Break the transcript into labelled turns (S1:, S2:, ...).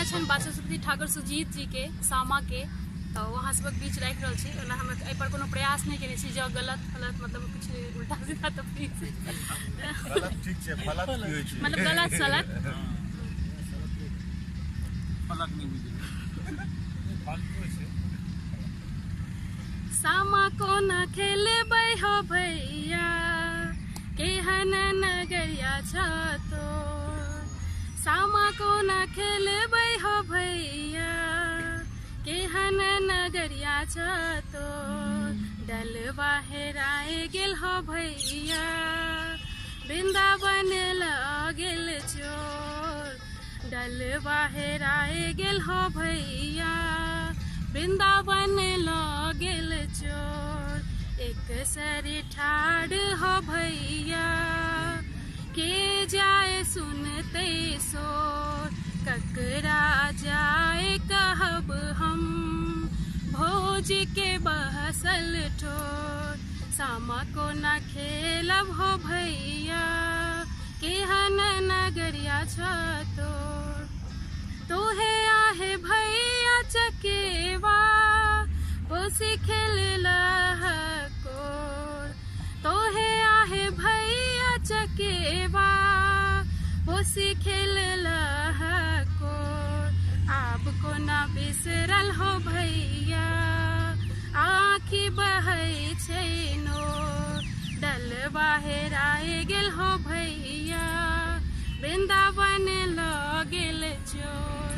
S1: छन बाचस्पति ठाकुर सुजीत जी के सामा के तो वहाँ सब बीच राख रहा छी ओना हम एहि पर कोनो प्रयास नहीं केने छी जो गलत गलत मतलब कुछ उल्टा सीधा तो प्लीज
S2: गलत ठीक छै फलत की होय छै
S1: मतलब गलत सलत
S2: फलक नहीं बुझे फालतू छै
S1: सामा कोना खेलबै हो भैया केहन नगरिया छ तो सामा कोना खेलबै हो भैया केहन नगरिया छ तो डलवा हेराए गेल हो भैया वृंदावन गेल चोर डलवा हेराए गेल हो भैया वृंदावन गेल चोर एक सरी ठाड़ हो भैया के जाए सुनते सोर ककरा जाए कहब हम भोज के बहसल ठोर सामा को न खेलब हो भैया केहन नगरिया छ तोहे आहे भैया चकेवा पोसी खेल कोर तोहे आहे भैया चकेवा पोसी खेल कोर आब को ना बिसरल हो भैया आँखी बहै छै नोर डलवा हेराए गेल हो भैया वृंदावन गेल चोर।